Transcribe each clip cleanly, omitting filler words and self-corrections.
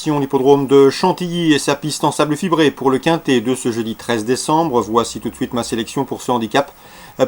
L'hippodrome de Chantilly et sa piste en sable fibré pour le quintet de ce jeudi 13 décembre. Voici tout de suite ma sélection pour ce handicap.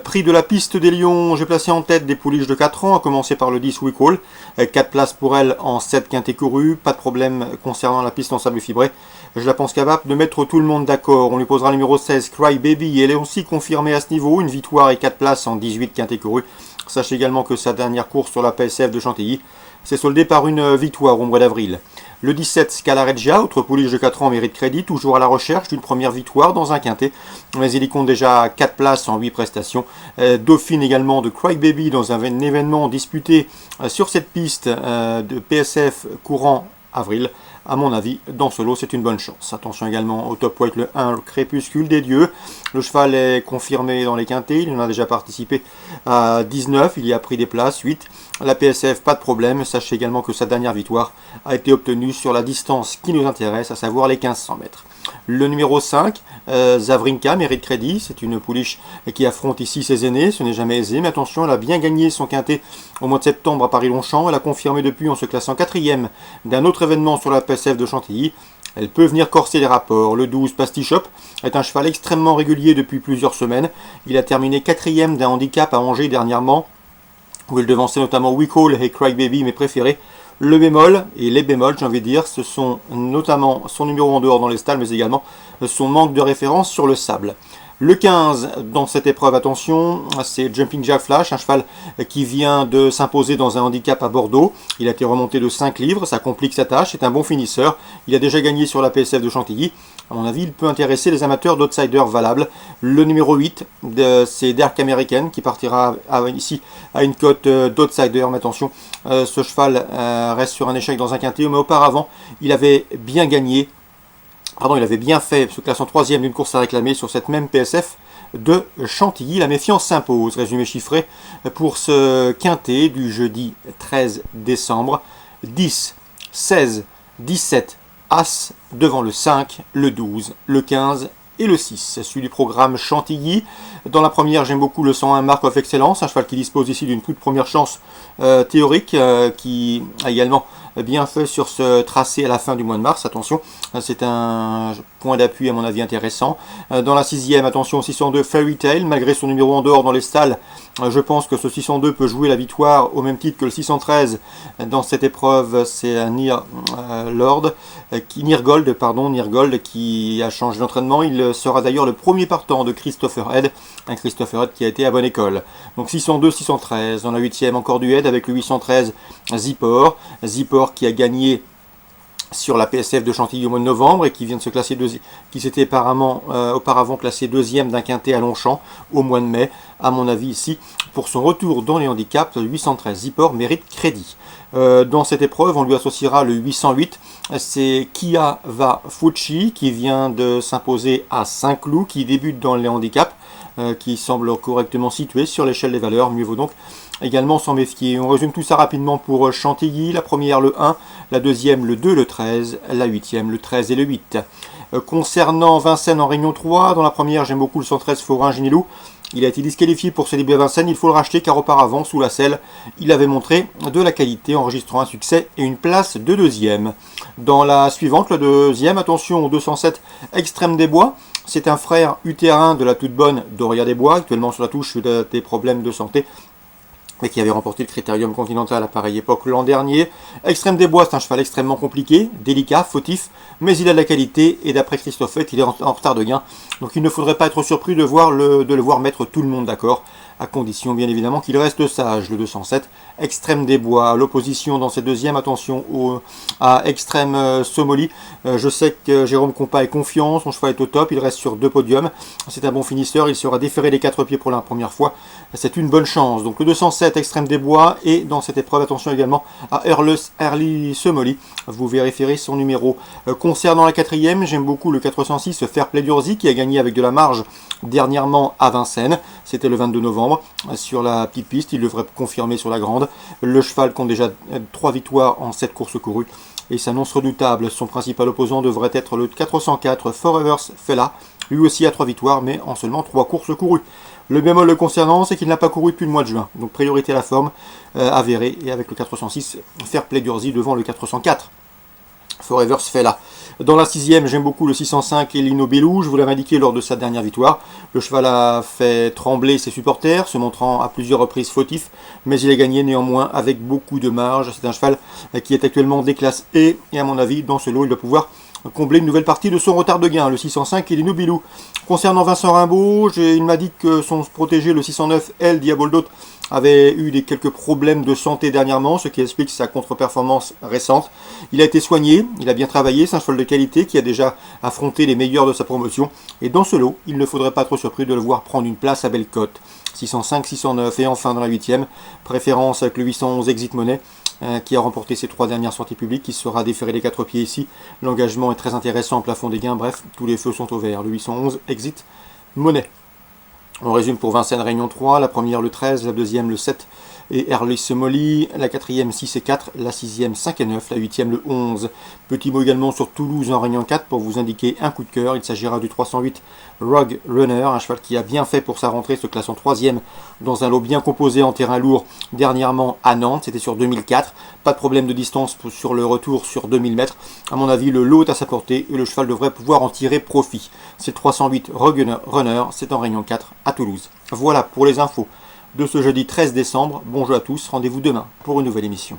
Prix de la piste des Lions, j'ai placé en tête des pouliches de 4 ans, à commencer par le 10 Weekall. 4 places pour elle en 7 quintets courus, pas de problème concernant la piste en sable fibré. Je la pense capable de mettre tout le monde d'accord. On lui posera le numéro 16, Cry Baby, elle est aussi confirmée à ce niveau, une victoire et 4 places en 18 quintets courus. Sachez également que sa dernière course sur la PSF de Chantilly s'est soldée par une victoire au mois d'avril. Le 17, Scala Regia, autre pouliche de 4 ans, mérite crédit, toujours à la recherche d'une première victoire dans un quintet, mais il y compte déjà 4 places en 8 prestations. Dauphine également de Cry Baby dans un événement disputé sur cette piste de PSF courant avril. À mon avis, dans ce lot, c'est une bonne chance. Attention également au top weight, le 1, le Crépuscule des Dieux. Le cheval est confirmé dans les quintets, il en a déjà participé à 19, il y a pris des places, 8. La PSF, pas de problème. Sachez également que sa dernière victoire a été obtenue sur la distance qui nous intéresse, à savoir les 1500 mètres. Le numéro 5, Zavrinka, mérite crédit. C'est une pouliche qui affronte ici ses aînés. Ce n'est jamais aisé, mais attention, elle a bien gagné son quintet au mois de septembre à Paris-Longchamp. Elle a confirmé depuis en se classant 4e d'un autre événement sur la PSF de Chantilly. Elle peut venir corser les rapports. Le 12, Pastichop, est un cheval extrêmement régulier depuis plusieurs semaines. Il a terminé 4e d'un handicap à Angers dernièrement, où il devançait notamment Weekall et Cry Baby, mes préférés. Le bémol, et les bémols, j'ai envie de dire, ce sont notamment son numéro en dehors dans les stalles, mais également son manque de référence sur le sable. Le 15, dans cette épreuve, attention, c'est Jumping Jack Flash, un cheval qui vient de s'imposer dans un handicap à Bordeaux. Il a été remonté de 5 livres, ça complique sa tâche, c'est un bon finisseur. Il a déjà gagné sur la PSF de Chantilly. À mon avis, il peut intéresser les amateurs d'outsiders valables. Le numéro 8, c'est Dark American, qui partira ici à une cote d'outsider. Mais attention, ce cheval reste sur un échec dans un quintet, mais auparavant, il avait bien gagné. Pardon, il avait bien fait, se classe en 3e d'une course à réclamer sur cette même PSF de Chantilly. La méfiance s'impose. Résumé chiffré pour ce quintet du jeudi 13 décembre. 10, 16, 17, As devant le 5, le 12, le 15 et le 6. Celui du programme Chantilly. Dans la première, j'aime beaucoup le 101 Mark of Excellence, un cheval qui dispose ici d'une toute première chance théorique, qui a également bien fait sur ce tracé à la fin du mois de mars. Attention, c'est un point d'appui à mon avis intéressant. Dans la 6e, attention, 602 Fairy Tale, malgré son numéro en dehors dans les stalles, je pense que ce 602 peut jouer la victoire au même titre que le 613 dans cette épreuve. C'est un Nirgold qui a changé d'entraînement. Il sera d'ailleurs le premier partant de Christopher Head, un Christopher Head qui a été à bonne école. Donc 602, 613, dans la 8e encore du Head avec le 813 Zippor qui a gagné sur la PSF de Chantilly au mois de novembre et qui vient de se classer qui s'était auparavant classé 2e d'un quintet à Longchamp au mois de mai. À mon avis ici, pour son retour dans les handicaps, le 813 Zippor mérite crédit. Dans cette épreuve, on lui associera le 808, c'est Kia Va Fucci qui vient de s'imposer à Saint-Cloud, qui débute dans les handicaps, qui semble correctement situé sur l'échelle des valeurs. Mieux vaut donc également s'en méfier. On résume tout ça rapidement pour Chantilly. La première, le 1, la deuxième, le 2, le 13, la 8e, le 13 et le 8. Concernant Vincennes en Réunion 3, dans la première, j'aime beaucoup le 113 Forain Ginilou. Il a été disqualifié pour célébrer Vincennes, il faut le racheter car auparavant, sous la selle, il avait montré de la qualité, enregistrant un succès et une place de 2e. Dans la suivante, le 2e, attention au 207 Extrême des Bois. C'est un frère utérin de la toute bonne Doria des Bois, actuellement sur la touche des problèmes de santé, mais qui avait remporté le Critérium Continental à pareille époque l'an dernier. Extrême des Bois, c'est un cheval extrêmement compliqué, délicat, fautif, mais il a de la qualité, et d'après Christophe Fett, il est en retard de gain. Donc il ne faudrait pas être surpris de le voir mettre tout le monde d'accord, à condition bien évidemment qu'il reste sage. Le 207, Extrême des Bois, l'opposition dans cette deuxième, attention à Extrême Somoli. Je sais que Jérôme Compas est confiant, son cheval est au top, il reste sur 2 podiums. C'est un bon finisseur, il sera déféré les 4 pieds pour la première fois. C'est une bonne chance. Donc le 207, Extrême des Bois, et dans cette épreuve, attention également à Early Somoli. Vous vérifierez son numéro. Concernant la 4e, j'aime beaucoup le 406, Fair Play d'Urzy, qui a gagné avec de la marge dernièrement à Vincennes. C'était le 22 novembre sur la petite piste, il devrait confirmer sur la grande. Le cheval compte déjà 3 victoires en 7 courses courues et s'annonce redoutable. Son principal opposant devrait être le 404 Forever's Fella, lui aussi à 3 victoires mais en seulement 3 courses courues. Le bémol le concernant, c'est qu'il n'a pas couru depuis le mois de juin, donc priorité à la forme avérée, et avec le 406, Fair Play d'Urzy devant le 404. Forever se fait là. Dans la 6e, j'aime beaucoup le 605 Elino Bellou, je vous l'avais indiqué lors de sa dernière victoire. Le cheval a fait trembler ses supporters, se montrant à plusieurs reprises fautif, mais il a gagné néanmoins avec beaucoup de marge. C'est un cheval qui est actuellement déclassé et à mon avis, dans ce lot, il doit pouvoir combler une nouvelle partie de son retard de gain, le 605 Elino Bellou. Concernant Vincent Rimbaud, il m'a dit que son protégé, le 609 El Diaboldo, avait eu quelques problèmes de santé dernièrement, ce qui explique sa contre-performance récente. Il a été soigné, il a bien travaillé, c'est un cheval de qualité qui a déjà affronté les meilleurs de sa promotion. Et dans ce lot, il ne faudrait pas être surpris de le voir prendre une place à belle cote. 605, 609 et enfin dans la 8e, préférence avec le 811 Exit Money qui a remporté ses 3 dernières sorties publiques, qui sera déféré les 4 pieds ici. L'engagement est très intéressant, plafond des gains, bref, tous les feux sont au vert. Le 811 Exit Money. On résume pour Vincennes Réunion 3, la première le 13, la deuxième le 7 et Erlis Molly, la 4e 6 et 4, la 6e 5 et 9, la 8e le 11. Petit mot également sur Toulouse en Réunion 4 pour vous indiquer un coup de cœur. Il s'agira du 308 Rogue Runner, un cheval qui a bien fait pour sa rentrée, se classe en 3e dans un lot bien composé en terrain lourd dernièrement à Nantes, c'était sur 2004. Pas de problème de distance sur le retour sur 2000 mètres. À mon avis, le lot est à sa portée et le cheval devrait pouvoir en tirer profit. C'est le 308 Rogue Runner, c'est en Réunion 4 à Toulouse. Voilà pour les infos de ce jeudi 13 décembre. Bon jeu à tous, rendez-vous demain pour une nouvelle émission.